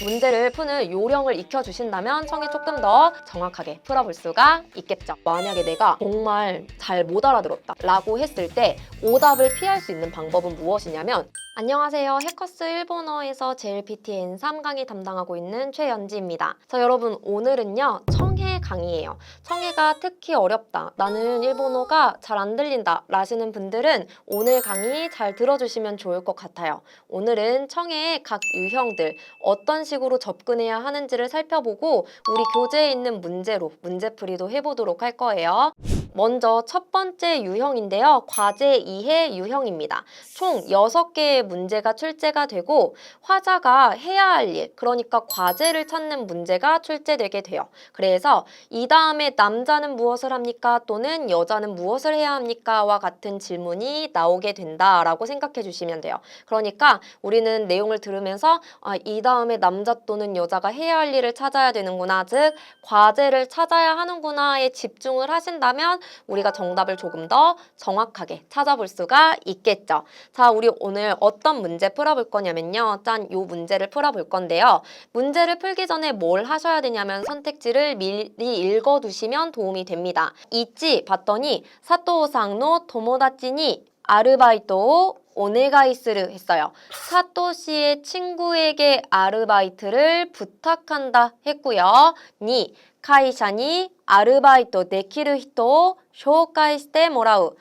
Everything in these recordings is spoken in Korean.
문제를 푸는 요령을 익혀주신다면 청이 조금 더 정확하게 풀어볼 수가 있겠죠. 만약에 내가 정말 잘 못 알아들었다 라고 했을 때 오답을 피할 수 있는 방법은 무엇이냐면, 안녕하세요. 해커스 일본어에서 JLPT N3 강의 담당하고 있는 최연지입니다. 자, 여러분, 오늘은요 청해 강의예요. 청해가 특히 어렵다, 나는 일본어가 잘 안 들린다 라시는 분들은 오늘 강의 잘 들어주시면 좋을 것 같아요. 오늘은 청해의 각 유형들, 어떤 식으로 접근해야 하는지를 살펴보고 우리 교재에 있는 문제로 문제풀이도 해보도록 할 거예요. 먼저 첫 번째 유형인데요. 과제 이해 유형입니다. 총 6개의 문제가 출제가 되고 화자가 해야 할 일, 그러니까 과제를 찾는 문제가 출제되게 돼요. 그래서 이 다음에 남자는 무엇을 합니까? 또는 여자는 무엇을 해야 합니까? 와 같은 질문이 나오게 된다라고 생각해 주시면 돼요. 그러니까 우리는 내용을 들으면서 이 다음에 남자 또는 여자가 해야 할 일을 찾아야 되는구나, 즉 과제를 찾아야 하는구나에 집중을 하신다면 우리가 정답을 조금 더 정확하게 찾아볼 수가 있겠죠. 자, 우리 오늘 어떤 문제 풀어볼 거냐면요. 짠, 요 문제를 풀어볼 건데요. 문제를 풀기 전에 뭘 하셔야 되냐면 선택지를 미리 읽어두시면 도움이 됩니다. 있지 봤더니 사토상노 토모다치니 아르바이토 오네가이스르 했어요. 사토 씨의 친구에게 아르바이트를 부탁한다 했고요. 니会社に 아르바이토 데키르 히토 쇼카이시테 모라우,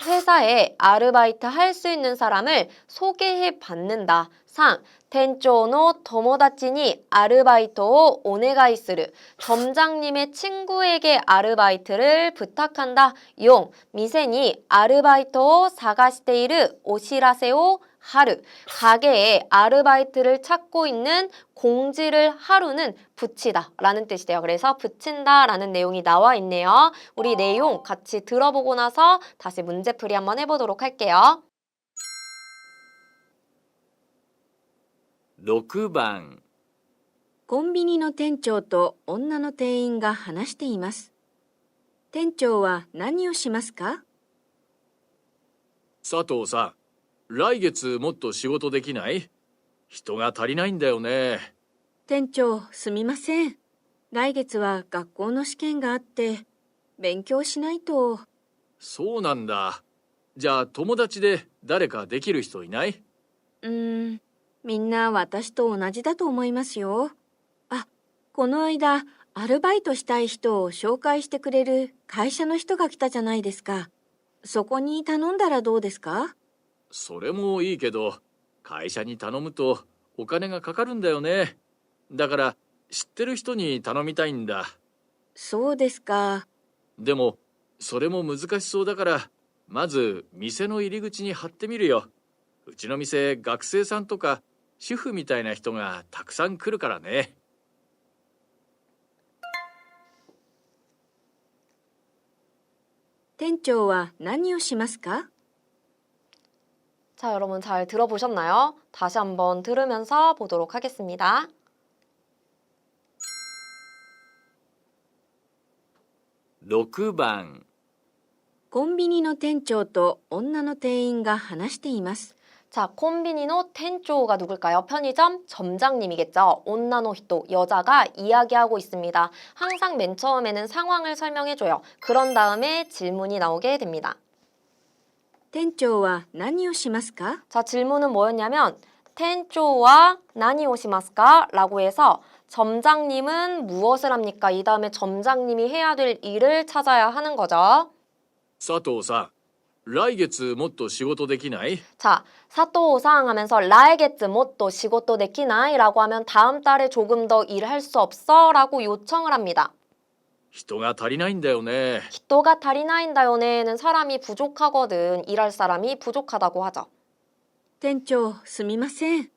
회사에 아르바이트 할 수 있는 사람을 소개해 받는다. 3. 텐초노 토모다치니 아르바이토 오네가이스르, 점장님의 친구에게 아르바이트를 부탁한다. 4. 미세니 아르바이토 사가시테이르 오시라세오 하루, 가게에 아르바이트를 찾고 있는 공지를 하루는 붙이다 라는 뜻이 돼요. 그래서 붙인다 라는 내용이 나와 있네요. 우리 내용 같이 들어보고 나서 다시 문제풀이 한번 해보도록 할게요. 6番コンビニの店長と女の店員が話しています。店長は何をしますか？佐藤さん、来月もっと仕事できない？人が足りないんだよね。店長、すみません。来月は学校の試験があって、勉強しないと。そうなんだ。じゃあ友達で誰かできる人いない？みんな私と同じだと思いますよ。あ、この間、アルバイトしたい人を紹介してくれる会社の人が来たじゃないですか。そこに頼んだらどうですか？それもいいけど、会社に頼むとお金がかかるんだよね。だから知ってる人に頼みたいんだ。そうですか。でもそれも難しそうだから、まず店の入り口に貼ってみるよ。うちの店、学生さんとか主婦みたいな人がたくさん来るからね。店長は何をしますか？ 자, 여러분 잘 들어보셨나요? 다시 한번 들으면서 보도록 하겠습니다. 6番コンビニの店長と女の店員が話しています。 자, 콤비니노 텐조가 누굴까요? 편의점 점장님이겠죠. 온나노히토, 여자가 이야기하고 있습니다. 항상 맨 처음에는 상황을 설명해줘요. 그런 다음에 질문이 나오게 됩니다. 店長は何をしますか？ 자, 질문은 뭐였냐면 텐조와 나니 오시마스까? 라고 해서 점장님은 무엇을 합니까? 이 다음에 점장님이 해야 될 일을 찾아야 하는 거죠. 佐藤さん、来月もっと仕事できない？ 자, 사토상 하면서 라에게츠 못도 시고또 데키나이 라고 하면 다음 달에 조금 더 일할 수 없어? 라고 요청을 합니다. 人が足りないんだよね。 히토가 다리나인다요네는 사람이 부족하거든. 일할 사람이 부족하다고 하죠. 店長、すみません。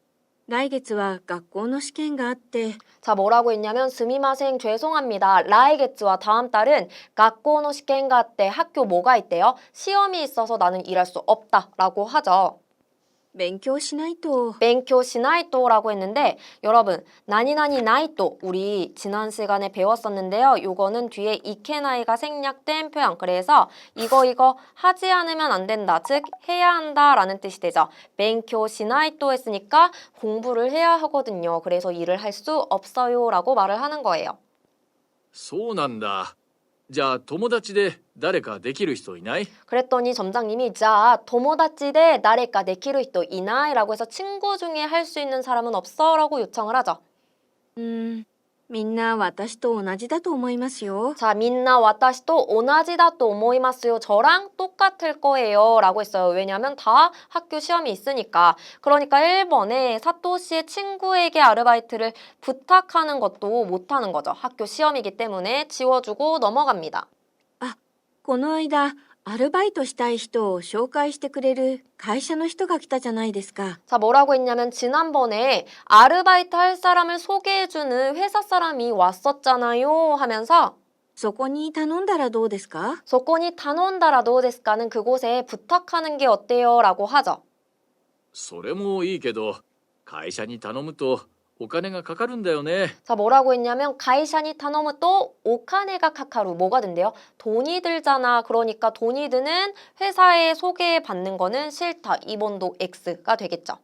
来月は学校の試験があって、 자, 뭐라고 했냐면 스미마생 죄송합니다. 라에게츠와 다음 달은学校の 시켄가 때 학교 뭐가 있대요? 시험이 있어서 나는 일할 수 없다 라고 하죠. 勉強しないと。 勉強しないと라고 했는데 여러분 나니나니 나이또 우리 지난 시간에 배웠었는데요. 요거는 뒤에 이케나이가 생략된 표현. 그래서 이거 하지 않으면 안 된다. 즉 해야 한다라는 뜻이 되죠.勉強しないと했으니까 공부를 해야 하거든요. 그래서 일을 할 수 없어요라고 말을 하는 거예요. そうなんだ。じゃあ友達で誰かできる人いない？ 그랬더니 점장님이 자, 도모다치데 나레까 데키루 히토 이나이라고 해서 친구 중에 할 수 있는 사람은 없어? 라고 요청을 하죠. みんな私と同じだと思いますよ。 자, 민나 와타시도 오나지다 또 오모이마스요. 저랑 똑같을 거예요. 라고 했어요. 왜냐면 다 학교 시험이 있으니까. 그러니까 1번에 사토시의 친구에게 아르바이트를 부탁하는 것도 못하는 거죠. 학교 시험이기 때문에 지워주고 넘어갑니다. この間、アルバイトしたい人を紹介してくれる会社の人が来たじゃないですか。 자, 뭐라고 했냐면 지난번에 아르바이트 할 사람을 소개해주는 회사 사람이 왔었잖아요 하면서 そこに頼んだらどうですか？ 소코니 타논다라도 데스까는 그곳에 부탁하는 게 어때요? 라고 하죠. それもいいけど、会社に頼むとお金がかかるんだよね。 자, 뭐라고 했냐면 가이샤니 타노무 또 오카네가 카카루 뭐가 든대요? 돈이 들잖아. 그러니까 돈이 드는 회사에 소개받는 거는 싫다. 2번도 X가 되겠죠.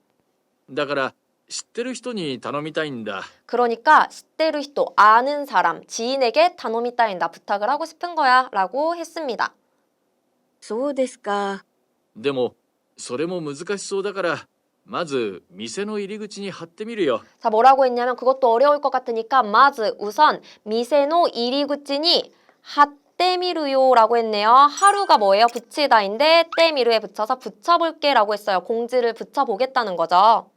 だから知ってる人に頼みたいんだ。 그러니까 시테루 히토 아는 사람, 지인에게 타노미타인다 부탁을 하고 싶은 거야 라고 했습니다. そうですか。でもそれも難しそうだから、まず店の入り口に貼ってみるよ。 자, 뭐라고 했냐면 그것도 어려울 것 같으니까 마즈 우선 미세노 이리구치니 핫때미루요라고 했네요. 하루가 뭐예요? 붙이다인데 때미루에 붙여서 붙여볼게라고 했어요. 공지를 붙여보겠다는 거죠.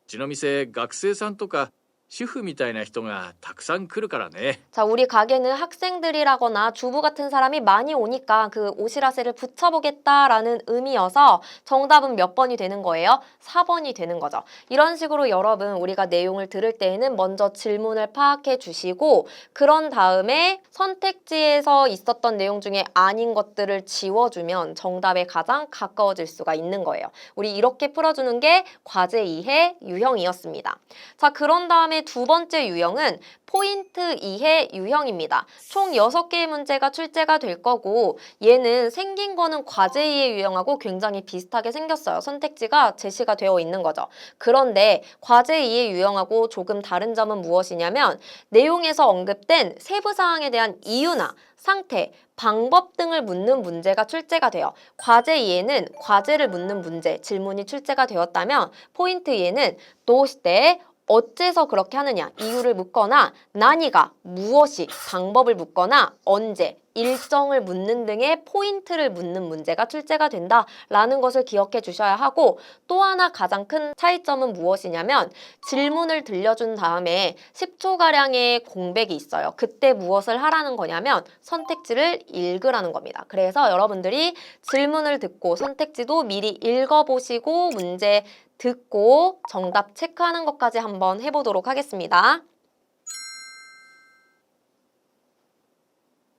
うちの店学生さんとか主婦みたいな人がたくさん来るからね。 자, 우리 가게는 학생들이라거나 주부 같은 사람이 많이 오니까 그 오시라세를 붙여보겠다라는 의미여서 정답은 몇 번이 되는 거예요? 4번이 되는 거죠. 이런 식으로 여러분 우리가 내용을 들을 때에는 먼저 질문을 파악해 주시고 그런 다음에 선택지에서 있었던 내용 중에 아닌 것들을 지워주면 정답에 가장 가까워질 수가 있는 거예요. 우리 이렇게 풀어주는 게 과제 이해 유형이었습니다. 자, 그런 다음에 두 번째 유형은 포인트 이해 유형입니다. 총 6개의 문제가 출제가 될 거고 얘는 생긴 거는 과제 이해 유형하고 굉장히 비슷하게 생겼어요. 선택지가 제시가 되어 있는 거죠. 그런데 과제 이해 유형하고 조금 다른 점은 무엇이냐면 내용에서 언급된 세부 사항에 대한 이유나 상태, 방법 등을 묻는 문제가 출제가 돼요. 과제 이해는 과제를 묻는 문제, 질문이 출제가 되었다면 포인트 이해는 도시대 어째서 그렇게 하느냐, 이유를 묻거나 나니가 무엇이, 방법을 묻거나 언제, 일정을 묻는 등의 포인트를 묻는 문제가 출제가 된다라는 것을 기억해 주셔야 하고 또 하나 가장 큰 차이점은 무엇이냐면 질문을 들려준 다음에 10초가량의 공백이 있어요. 그때 무엇을 하라는 거냐면 선택지를 읽으라는 겁니다. 그래서 여러분들이 질문을 듣고 선택지도 미리 읽어보시고 문제 듣고 정답 체크하는 것까지 한번 해보도록 하겠습니다.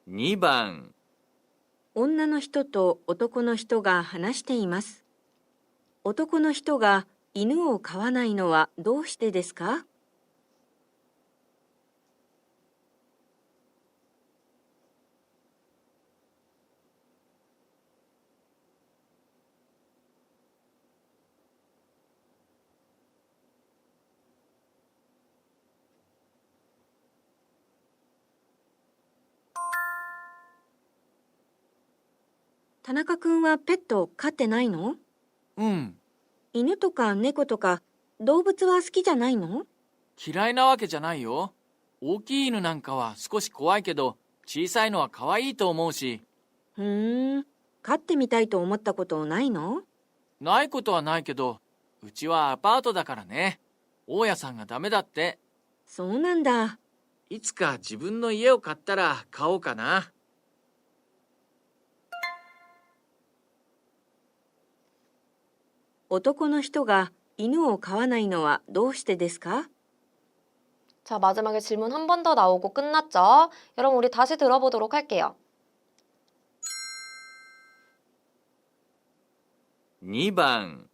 2番女の人と男の人が話しています。男の人が犬を飼わないのはどうしてですか？田中くんはペット飼ってないの？うん、犬とか猫とか動物は好きじゃないの？嫌いなわけじゃないよ。大きい犬なんかは少し怖いけど、小さいのは可愛いと思うし。飼ってみたいと思ったことないの？ないことはないけど、うちはアパートだからね。大家さんがダメだって。そうなんだ。いつか自分の家を買ったら買おうかな。男の人が犬を飼わないのはどうしてですか？ 자, 마지막에 질문 한 번 더 나오고 끝났죠? 여러분 우리 다시 들어보도록 할게요. 2番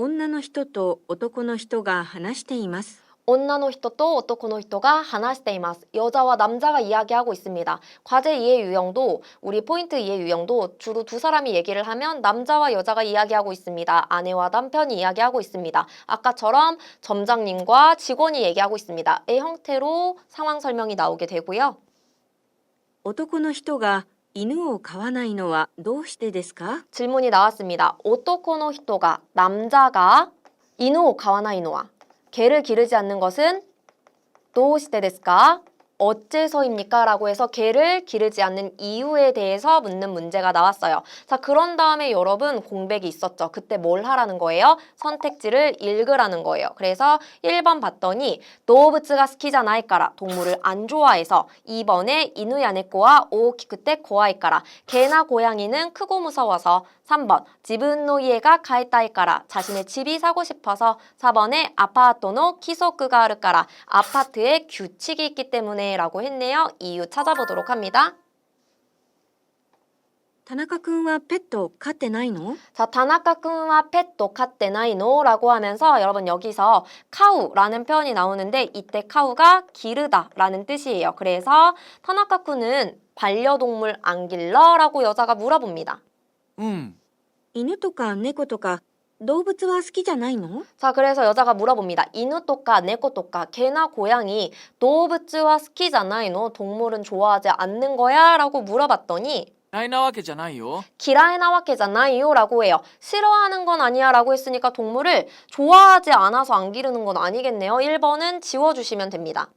女の人と男の人が話しています。 온나노 히토또 오토코노 히토가 하나시테이마스. 여자와 남자가 이야기하고 있습니다. 과제 이해 유형도 우리 포인트 이해 유형도 주로 두 사람이 얘기를 하면 남자와 여자가 이야기하고 있습니다. 아내와 남편이 이야기하고 있습니다. 아까처럼 점장님과 직원이 얘기하고 있습니다. 의 형태로 상황 설명이 나오게 되고요. 男の人が犬を飼わないのはどうしてですか？ 질문이 나왔습니다. 오토코노 히토가 남자가 이누오 가와나 이노와 개를 기르지 않는 것은 도시대 데스까? 어째서입니까? 라고 해서 개를 기르지 않는 이유에 대해서 묻는 문제가 나왔어요. 자, 그런 다음에 여러분 공백이 있었죠. 그때 뭘 하라는 거예요? 선택지를 읽으라는 거예요. 그래서 1번 봤더니 도부츠가 스키자나이까라 동물을 안 좋아해서 2번에 이누야네코와 오키쿠테 고아이까라 개나 고양이는 크고 무서워서 3번 지분노 이에가 가에타이까라 자신의 집이 사고 싶어서 4번에 아파토노 키소쿠가 아르까라 아파트에 규칙이 있기 때문에 라고 했네요. 이유 찾아보도록 합니다. 田中くんはペット飼ってないの？ 자, 다나카쿤와 펫도 카테나이노 라고 하면서 여러분 여기서 카우라는 표현이 나오는데 이때 카우가 기르다 라는 뜻이에요. 그래서 타나카쿤은 반려동물 안 길러? 라고 여자가 물어봅니다. 犬とか猫とか動物は好きじゃないの？ 자, 그래서 여자가 물어봅니다. 이누토까 네코토까 개나 고양이 도부츠와 스키잖아요. 동물은 좋아하지 않는 거야? 라고 물어봤더니 嫌いなわけじゃないよ。 기라에나와케잖아요 라고 해요. 싫어하는 건 아니야 라고 했으니까 동물을 좋아하지 않아서 안 기르는 건 아니겠네요. 1번은 지워주시면 됩니다.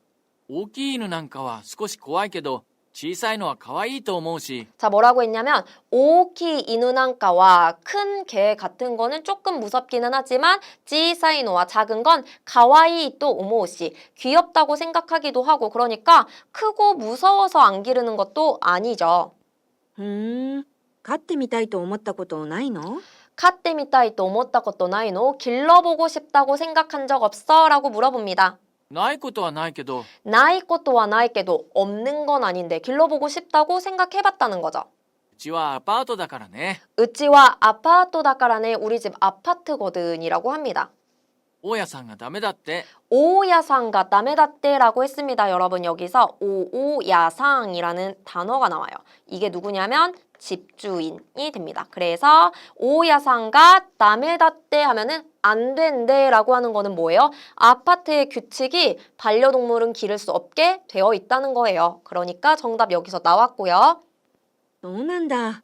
大きい犬なんかは少し怖いけど、小さいのは可愛いと思うし、 자, 뭐라고 했냐면 오키 이누난카와 큰 개 같은 거는 조금 무섭기는 하지만 지사이노와 작은 건 가와이 또 오모시 귀엽다고 생각하기도 하고 그러니까 크고 무서워서 안 기르는 것도 아니죠. 飼ってみたいと思ったことないの？ 카테미타이 또 못다 것도 나이노 길러보고 싶다고 생각한 적 없어? 라고 물어봅니다. ないことはないけど、 나이 것도와 나이께도 없는 건 아닌데 길러보고 싶다고 생각해봤다는 거죠. うちはアパートだからね。 으치와 아파토다카라네 우리 집 아파트거든이라고 합니다. 大家さんがダメだって。 오야상가 다메다떼라고 했습니다. 여러분 여기서 오야상이라는 단어가 나와요. 이게 누구냐면 집주인이 됩니다. 그래서 오야상가 다메다떼 하면은 안 된대라고 하는 거는 뭐예요? 아파트의 규칙이 반려동물은 기를 수 없게 되어 있다는 거예요. 그러니까 정답 여기서 나왔고요. そうなんだ。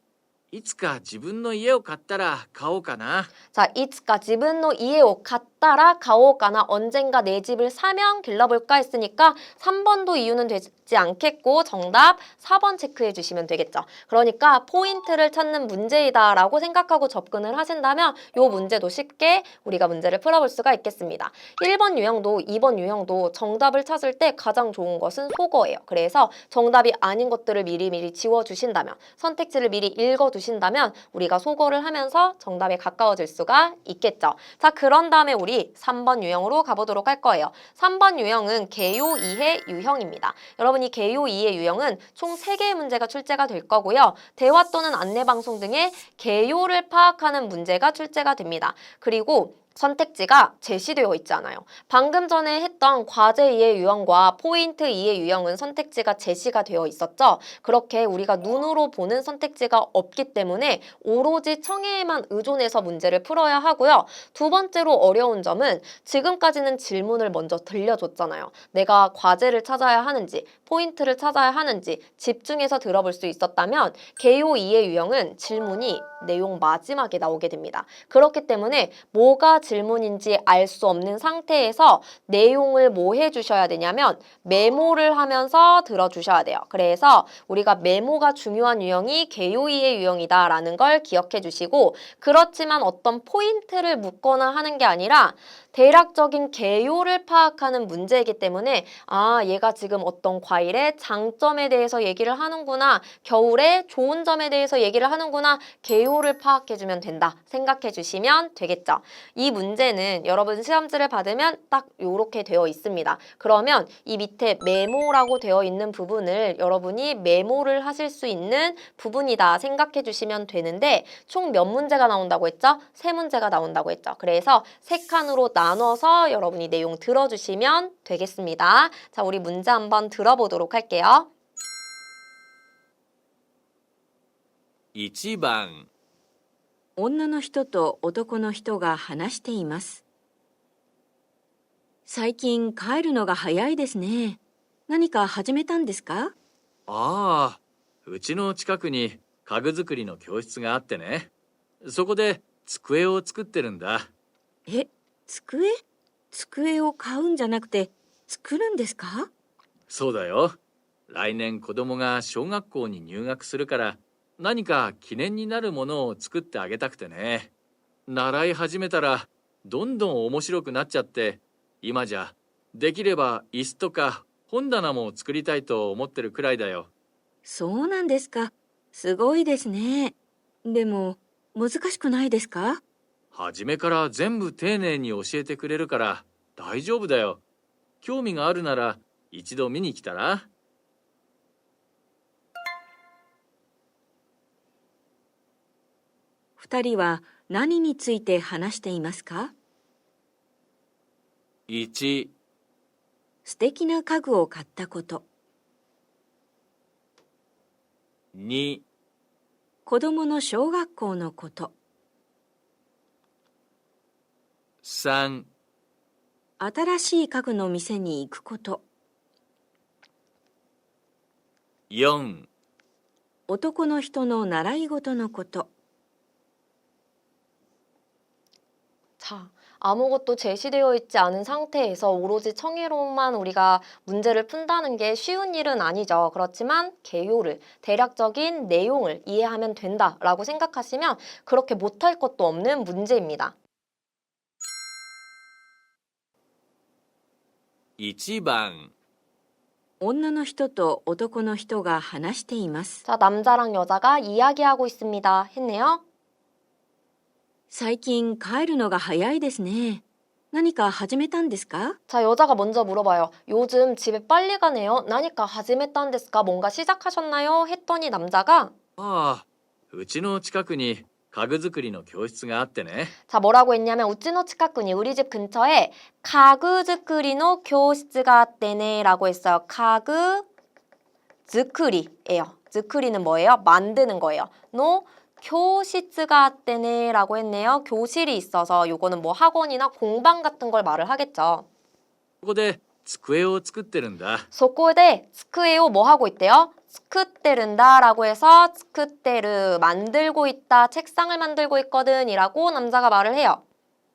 いつか自分の家を買ったら買おうかな。 자, 이츠까 지분노 이에오 갔다라 가오까나 언젠가 내 집을 사면 길러볼까 했으니까 3번도 이유는 되지 않겠고 정답 4번 체크해 주시면 되겠죠. 그러니까 포인트를 찾는 문제이다 라고 생각하고 접근을 하신다면 이 문제도 쉽게 우리가 문제를 풀어볼 수가 있겠습니다. 1번 유형도 2번 유형도 정답을 찾을 때 가장 좋은 것은 속어예요. 그래서 정답이 아닌 것들을 미리미리 지워주신다면 선택지를 미리 읽어두신다면 우리가 속어를 하면서 정답에 가까워질 수가 있겠죠. 자, 그런 다음에 우리 3번 유형으로 가보도록 할 거예요. 3번 유형은 개요 이해 유형입니다. 여러분 이 개요 이해 유형은 총 3개의 문제가 출제가 될 거고요. 대화 또는 안내방송 등의 개요를 파악하는 문제가 출제가 됩니다. 그리고 선택지가 제시되어 있잖아요. 방금 전에 했던 과제 이해 유형과 포인트 이해 유형은 선택지가 제시가 되어 있었죠. 그렇게 우리가 눈으로 보는 선택지가 없기 때문에 오로지 청해에만 의존해서 문제를 풀어야 하고요. 두 번째로 어려운 점은 지금까지는 질문을 먼저 들려줬잖아요. 내가 과제를 찾아야 하는지 포인트를 찾아야 하는지 집중해서 들어볼 수 있었다면 개요 이해 유형은 질문이 내용 마지막에 나오게 됩니다. 그렇기 때문에 뭐가 질문인지 알 수 없는 상태에서 내용을 뭐 해주셔야 되냐면 메모를 하면서 들어주셔야 돼요. 그래서 우리가 메모가 중요한 유형이 개요이의 유형이다라는 걸 기억해 주시고 그렇지만 어떤 포인트를 묻거나 하는 게 아니라 대략적인 개요를 파악하는 문제이기 때문에 아, 얘가 지금 어떤 과일의 장점에 대해서 얘기를 하는구나. 겨울에 좋은 점에 대해서 얘기를 하는구나. 개요를 파악해주면 된다. 생각해 주시면 되겠죠. 이 문제는 여러분 시험지를 받으면 딱 이렇게 되어 있습니다. 그러면 이 밑에 메모라고 되어 있는 부분을 여러분이 메모를 하실 수 있는 부분이다 생각해 주시면 되는데 총 몇 문제가 나온다고 했죠? 3문제가 나온다고 했죠. 그래서 3칸으로 나눠서 여러분이 내용 들어주시면 되겠습니다. 자, 우리 문제 한번 들어보도록 할게요. 1番、女の人と男の人が話しています。最近帰るのが早いですね。何か始めたんですか？ああ、うちの近くに家具作りの教室があってね。そこで机を作ってるんだ。え、机を買うんじゃなくて作るんですか？そうだよ。来年子供が小学校に入学するから何か記念になるものを作ってあげたくてね。習い始めたらどんどん面白くなっちゃって今じゃできれば椅子とか本棚も作りたいと思ってるくらいだよ。そうなんですか。すごいですね。でも難しくないですか？初めから全部丁寧に教えてくれるから大丈夫だよ。興味があるなら一度見に来たら。2人は何について話していますか？ 1、素敵な家具を買ったこと、 2、子供の小学校のこと、 3、新しい家具の店に行くこと、 4、男の人の習い事のこと。 자, 아무것도 제시되어 있지 않은 상태에서 오로지 청의로만 우리가 문제를 푼다는 게 쉬운 일은 아니죠. 그렇지만 개요를, 대략적인 내용을 이해하면 된다라고 생각하시면 그렇게 못할 것도 없는 문제입니다. 1番、女の人と男の人が話しています。 자, 남자랑 여자가 이야기하고 있습니다. 했네요. 最近帰るのが早いですね。何か始めたんですか？ 자, 여자가 먼저 물어봐요. 요즘 집에 빨리 가네요. 나니까 하지메딴 데스까? 뭔가 시작하셨나요? 했더니 남자가 ああ、うちの近くに家具作りの教室があってね。 자, 뭐라고 했냐면 우찌노 치카쿠니 우리 집 근처에 가구즈쿠리노 교실가 때네 라고 했어요. 가구즈쿠리예요. 즈쿠리는 뭐예요? 만드는 거예요. 노 교실가 때네 라고 했네요. 교실이 있어서 요거는 뭐 학원이나 공방 같은 걸 말을 하겠죠. ここで机を作ってるんだ。 소코데 스크에오 뭐 하고 있대요? 스크테른다 라고 해서 스크테르 만들고 있다, 책상을 만들고 있거든 이라고 남자가 말을 해요.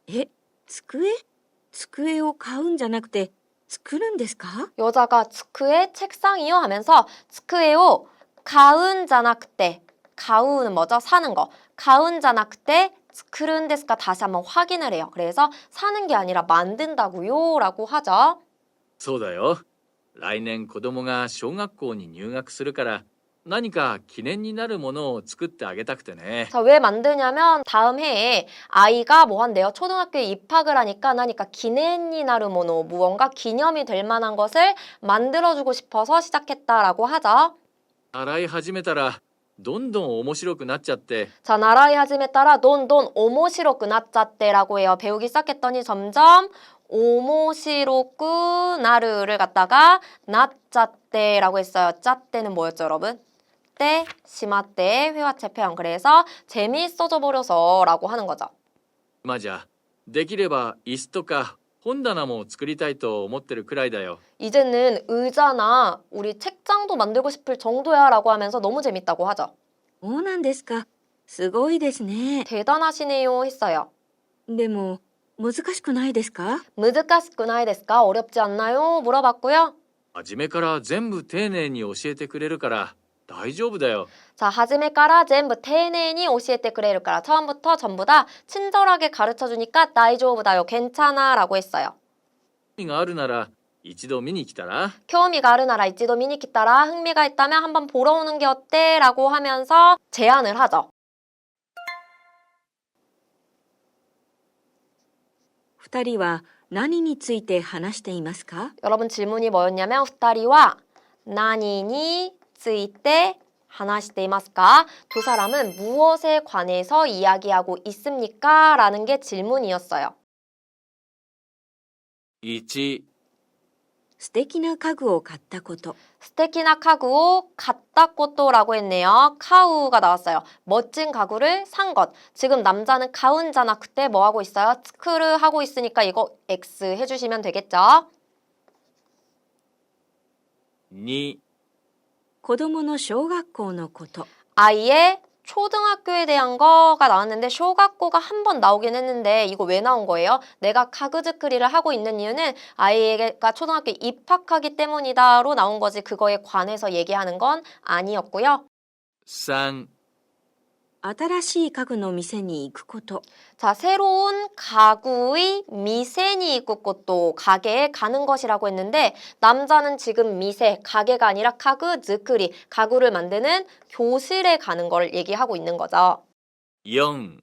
え、机を買うんじゃなくて作るんですか？ 여자가 스크에 책상이요 하면서 스크에오 가운자나크때 가우는 뭐죠? 사는 거. 가운자나크때 스크른 데스까 다시 한번 확인을 해요. 그래서 사는 게 아니라 만든다고요 라고 하죠. そうだよ。来年子供が小学校に入学するから何か記念になるものを作ってあげたくてね。 자, 왜 만드냐면 다음 해에 아이가 뭐 한대요? 초등학교에 입학을 하니까 나니까 기념이 나르모노 무언가 기념이 될 만한 것을 만들어주고 싶어서 시작했다라고 하죠. 習い始めたらどんどん面白くなっちゃって 자, 나라이 하짐에 따라 돈돈 오모시로크 나짜떼라고 해요. 배우기 시작했더니 점점 오모시로크 나르를 갖다가 나짜떼라고 했어요. 짜떼는 뭐였죠, 여러분? 때, 심화때, 회화체 표현. 그래서 재미있어져 버려서 라고 하는 거죠. 今じゃできれば椅子とか本棚も作りたいと思ってるくらいだよ。 이제는 의자나 우리 책장도 만들고 싶을 정도야 라고 하면서 너무 재밌다고 하죠. そうなんですか。すごいですね。 대단하시네요 했어요. でも難しくないですか？ 무즈카시쿠나이 데스까? 어렵지 않나요? 물어봤고요. 初めから全部丁寧に教えてくれるから大丈夫だよ。 자, 하지메 까라 전부丁寧に 教えてくれるから처음부터 전부 다 친절하게 가르쳐 주니까 다이조부다요. 괜찮아 라고 했어요. 興味があるなら一度見に来たら。 興味가 아르나라 이지도 미니키따라 흥미가 있다면 한번 보러 오는 게 어때? 라고 하면서 제안을 하죠. 二人は何について話していますか？ 여러분 질문이 뭐였냐면 후타리와 나니니 쓰이때 하나시테이마스까? 두 사람은 무엇에 관해서 이야기하고 있습니까? 라는 게 질문이었어요. 1、素敵な家具を買ったこと。 스테키나 카구오 갓다코토라고 했네요. 카우가 나왔어요. 멋진 가구를 산 것. 지금 남자는 가운자나 그때 뭐 하고 있어요? 스크르 하고 있으니까 이거 X 해주시면 되겠죠? 2、子供の小学校のこと。 아이의 초등학교에 대한 거가 나왔는데 쇼각고가 한 번 나오긴 했는데 이거 왜 나온 거예요? 내가 가그즈크리를 하고 있는 이유는 아이가 초등학교에 입학하기 때문이다로 나온 거지 그거에 관해서 얘기하는 건 아니었고요. 3、新しい家具の店に行くこと。 자, 새로운 가구의 미세니 입고 것도 가게에 가는 것이라고 했는데 남자는 지금 미세, 가게가 아니라 가그즈크리, 가구를 만드는 교실에 가는 걸 얘기하고 있는 거죠. 4、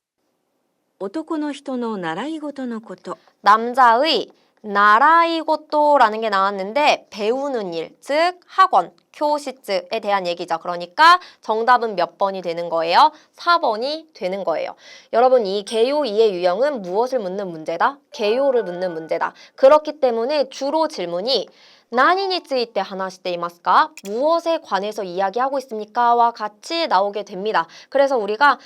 男の人の習い事のこと。 남자의 나라이고토라는 게 나왔는데 배우는 일, 즉 학원, 교시츠에 대한 얘기죠. 그러니까 정답은 몇 번이 되는 거예요? 4번이 되는 거예요. 여러분 이 개요 2의 유형은 무엇을 묻는 문제다? 개요를 묻는 문제다. 그렇기 때문에 주로 질문이 나니니 쓰이때 하나시테이마스까? 무엇에 관해서 이야기하고 있습니까? 와 같이 나오게 됩니다. 그래서 우리가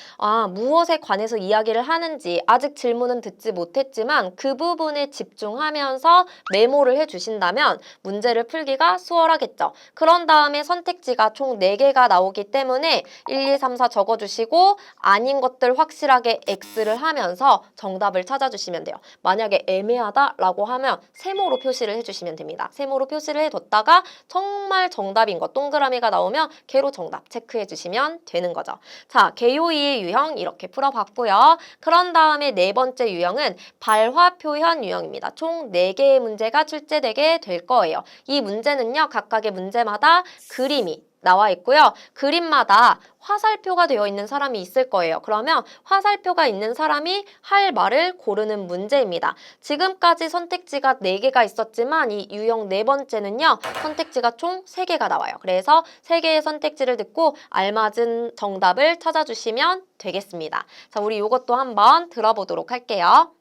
무엇에 관해서 이야기를 하는지 아직 질문은 듣지 못했지만 그 부분에 집중하면서 메모를 해주신다면 문제를 풀기가 수월하겠죠. 그런 다음에 선택지가 총 4개가 나오기 때문에 1, 2, 3, 4 적어주시고 아닌 것들 확실하게 X를 하면서 정답을 찾아주시면 돼요. 만약에 애매하다라고 하면 세모로 표시를 해주시면 됩니다. 세모로 표시를 해뒀다가 정말 정답인 것 동그라미가 나오면 개로 정답 체크해 주시면 되는 거죠. 자, 개요이의 유형 이렇게 풀어봤고요. 그런 다음에 네 번째 유형은 발화 표현 유형입니다. 총 4개의 문제가 출제되게 될 거예요. 이 문제는요, 각각의 문제마다 그림이 나와 있고요. 그림마다 화살표가 되어 있는 사람이 있을 거예요. 그러면 화살표가 있는 사람이 할 말을 고르는 문제입니다. 지금까지 선택지가 4개가 있었지만 이 유형 4번째는요. 선택지가 총 3개가 나와요. 그래서 3개의 선택지를 듣고 알맞은 정답을 찾아주시면 되겠습니다. 자, 우리 이것도 한번 들어보도록 할게요.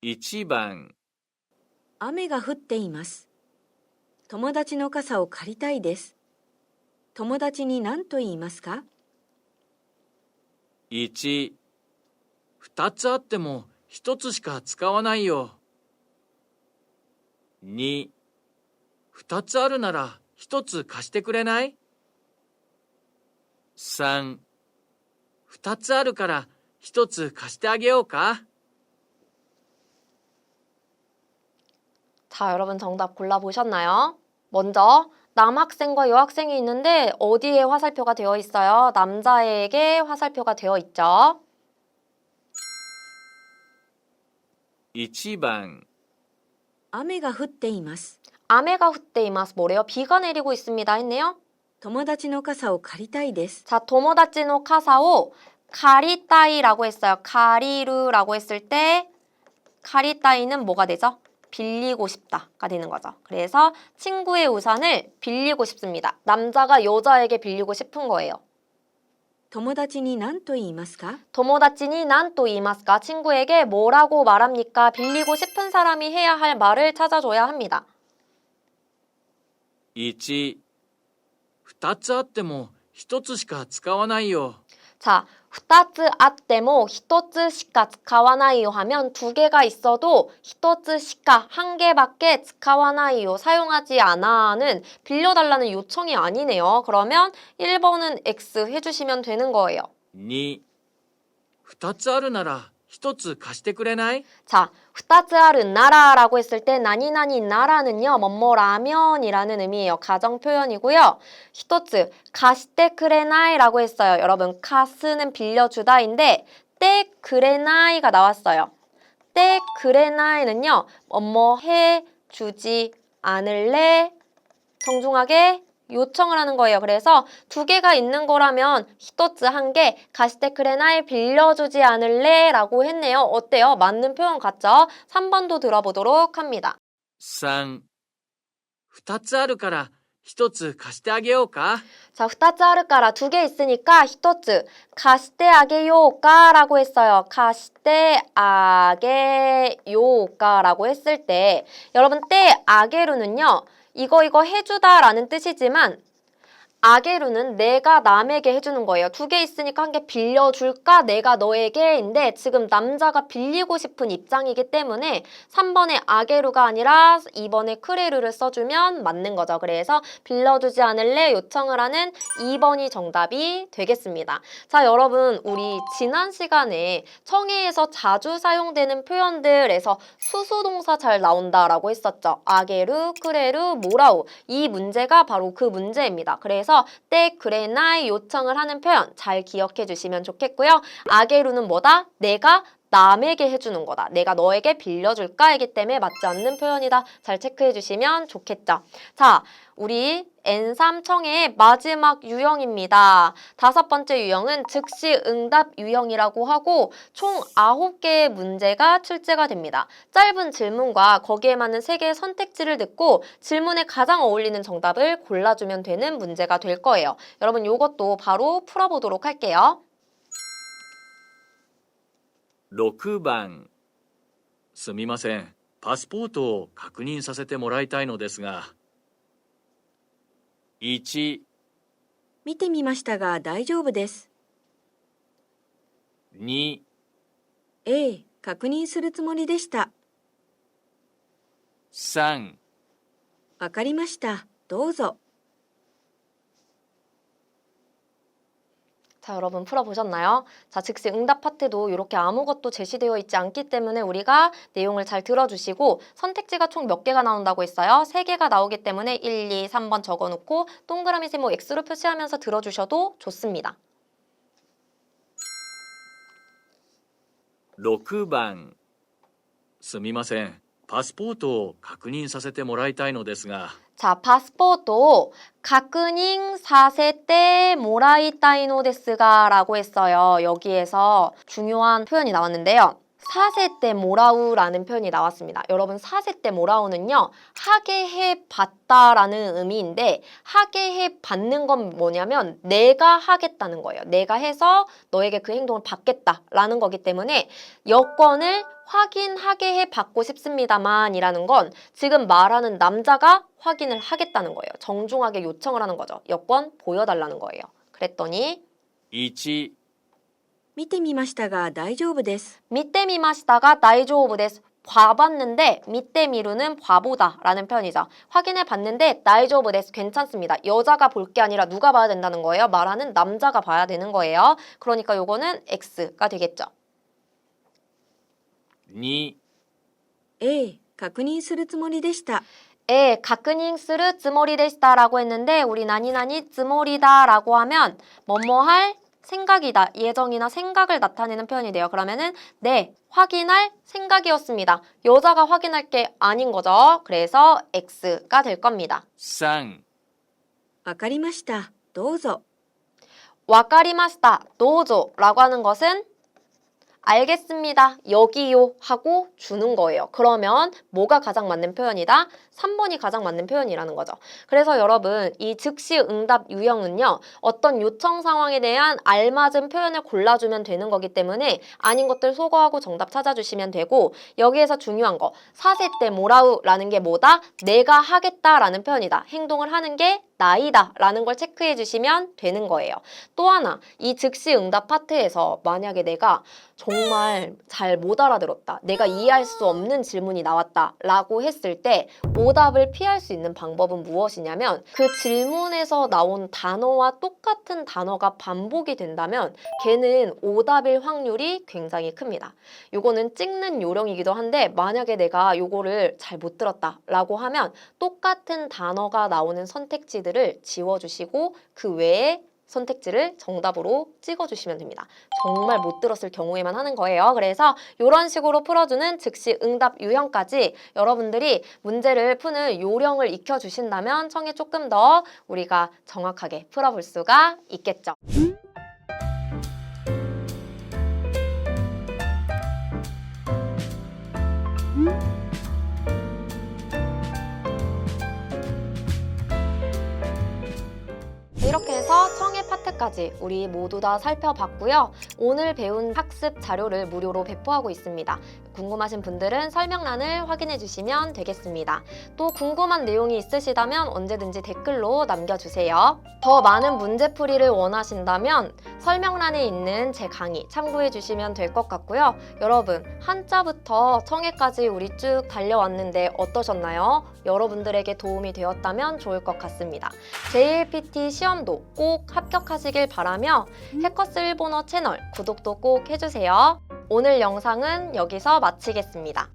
1番、雨が降っています。友達の傘を借りたいです。友達に何と言いますか？ 1、2つあっても1つしか使わないよ。2、2つあるなら1つ貸してくれない？ 3、2つあるから1つ貸してあげようか？ 자, 여러분 정답 골라보셨나요? 먼저 남학생과 여학생이 있는데 어디에 화살표가 되어 있어요? 남자에게 화살표가 되어 있죠. 1番、雨が降っています。 아메가 후테이마스 뭐래요? 비가 내리고 있습니다 했네요. 友達の傘を借りたいです。 자, 도모다치노 카사오 카리따이라고 했어요. 카리루라고 했을 때 카리따이는 뭐가 되죠? 빌리고 싶다가 되는 거죠. 그래서 친구의 우산을 빌리고 싶습니다. 남자가 여자에게 빌리고 싶은 거예요. 友達に何と言いますか？ 도모다치니 난 또 이마스까? 친구에게 뭐라고 말합니까? 빌리고 싶은 사람이 해야 할 말을 찾아줘야 합니다. 1、2つあっても1つしか使わないよ。 자, 2つあっても 1つしか使わないよ 하면 2개가 있어도 1つしか 1개밖에 使わないよ 사용하지 않아는 빌려달라는 요청이 아니네요. 그러면 1번은 X 해주시면 되는 거예요. 2、2つあるなら一つ貸してくれない？ 자, 2つある나라라고 했을 때 나니나니 나라는요. 뭐뭐라면이라는 의미예요. 가정 표현이고요. 1つ 가시테 그레나이라고 했어요. 여러분, 가스는 빌려주다인데 때 그레나이가 나왔어요. 때 그레나이는요. 뭐뭐 해주지 않을래? 정중하게 요청을 하는 거예요. 그래서 두 개가 있는 거라면 히토츠 한 개, 가시테 그레나이 빌려주지 않을래? 라고 했네요. 어때요? 맞는 표현 같죠? 3번도 들어보도록 합니다. 3、二つあるから一つ貸してあげようか？ 자, 2つあるから두 개 있으니까 히토츠 가시테 아게요까 라고 했어요. 가시테 아게요까 라고 했을 때 여러분 때 아게루는요. 이거 해주다 라는 뜻이지만 아게루는 내가 남에게 해주는 거예요. 두 개 있으니까 한 개 빌려줄까? 내가 너에게인데 지금 남자가 빌리고 싶은 입장이기 때문에 3번에 아게루가 아니라 2번에 크레루를 써주면 맞는 거죠. 그래서 빌려주지 않을래? 요청을 하는 2번이 정답이 되겠습니다. 자, 여러분 우리 지난 시간에 청해에서 자주 사용되는 표현들에서 수수동사 잘 나온다라고 했었죠. 아게루, 크레루, 모라우 이 문제가 바로 그 문제입니다. 그래서 때 그레나이 요청을 하는 표현 잘 기억해 주시면 좋겠고요. 아게루는 뭐다? 내가 남에게 해주는 거다. 내가 너에게 빌려줄까이기 때문에 맞지 않는 표현이다. 잘 체크해 주시면 좋겠죠. 자, 우리 N3 청해의 마지막 유형입니다. 5번째 유형은 즉시 응답 유형이라고 하고 총 9개의 문제가 출제가 됩니다. 짧은 질문과 거기에 맞는 3개의 선택지를 듣고 질문에 가장 어울리는 정답을 골라주면 되는 문제가 될 거예요. 여러분 이것도 바로 풀어보도록 할게요. 6番、すみません。パスポートを確認させてもらいたいのですが。1、見てみましたが大丈夫です。2、ええ、確認するつもりでした。3、わかりました。どうぞ。 자, 여러분 풀어보셨나요? 자, 즉시 응답 파트도 이렇게 아무것도 제시되어 있지 않기 때문에 우리가 내용을 잘 들어주시고 선택지가 총 몇 개가 나온다고 했어요? 3개가 나오기 때문에 1, 2, 3번 적어놓고 동그라미 세모 X로 표시하면서 들어주셔도 좋습니다. 6番、すみません。パスポートを確認させてもらいたいのですが。 자, 파스포토 가크닝 사세테 모라이타이노 데스가 라고 했어요. 여기에서 중요한 표현이 나왔는데요. 사세테 모라우라는 표현이 나왔습니다. 여러분 사세테 모라우는요. 하게 해봤다라는 의미인데 하게 해받는 건 뭐냐면 내가 하겠다는 거예요. 내가 해서 너에게 그 행동을 받겠다라는 거기 때문에 여권을 확인하게 해받고 싶습니다만 이라는 건 지금 말하는 남자가 확인을 하겠다는 거예요. 정중하게 요청을 하는 거죠. 여권 보여달라는 거예요. 그랬더니 1、見てみましたが大丈夫です。 밑에 미마시다가 다이조오브 데스 봐봤는데 밑에 미루는 봐보다 라는 표현이죠. 확인해 봤는데 다이조오브 데스 괜찮습니다. 여자가 볼 게 아니라 누가 봐야 된다는 거예요? 말하는 남자가 봐야 되는 거예요. 그러니까 요거는 X가 되겠죠. 2、ええ、確認するつもりでした。 가크닝 스르 쯔모리 데시다라고 했는데 우리 나니나니 쯔모리다라고 하면 뭐뭐할 생각이다. 예정이나 생각을 나타내는 표현이 돼요. 그러면은 네, 확인할 생각이었습니다. 여자가 확인할 게 아닌 거죠. 그래서 X가 될 겁니다. 3、わかりました。どうぞ。 와카리마시다, 도우조라고 하는 것은 알겠습니다. 여기요 하고 주는 거예요. 그러면 뭐가 가장 맞는 표현이다? 3번이 가장 맞는 표현이라는 거죠. 그래서 여러분 이 즉시 응답 유형은요. 어떤 요청 상황에 대한 알맞은 표현을 골라주면 되는 거기 때문에 아닌 것들 소거하고 정답 찾아주시면 되고 여기에서 중요한 거 사세 때 모라우라는 게 뭐다? 내가 하겠다라는 표현이다. 행동을 하는 게 나이다 라는 걸 체크해 주시면 되는 거예요. 또 하나, 이 즉시 응답 파트에서 만약에 내가 정말 잘 못 알아들었다, 내가 이해할 수 없는 질문이 나왔다 라고 했을 때 오답을 피할 수 있는 방법은 무엇이냐면, 그 질문에서 나온 단어와 똑같은 단어가 반복이 된다면 걔는 오답일 확률이 굉장히 큽니다. 요거는 찍는 요령이기도 한데, 만약에 내가 요거를 잘 못 들었다 라고 하면 똑같은 단어가 나오는 선택지들을 지워주시고 그 외에 선택지를 정답으로 찍어주시면 됩니다. 정말 못 들었을 경우에만 하는 거예요. 그래서 이런 식으로 풀어주는 즉시 응답 유형까지 여러분들이 문제를 푸는 요령을 익혀주신다면 청에 조금 더 우리가 정확하게 풀어볼 수가 있겠죠. 이렇게 해서 청해 파트까지 우리 모두 다 살펴봤고요. 오늘 배운 학습 자료를 무료로 배포하고 있습니다. 궁금하신 분들은 설명란을 확인해 주시면 되겠습니다. 또 궁금한 내용이 있으시다면 언제든지 댓글로 남겨주세요. 더 많은 문제풀이를 원하신다면 설명란에 있는 제 강의 참고해 주시면 될 것 같고요. 여러분, 한자부터 청해까지 우리 쭉 달려왔는데 어떠셨나요? 여러분들에게 도움이 되었다면 좋을 것 같습니다. JLPT 시험도 꼭 합격하시길 바라며 해커스 일본어 채널 구독도 꼭 해주세요. 오늘 영상은 여기서 마치겠습니다.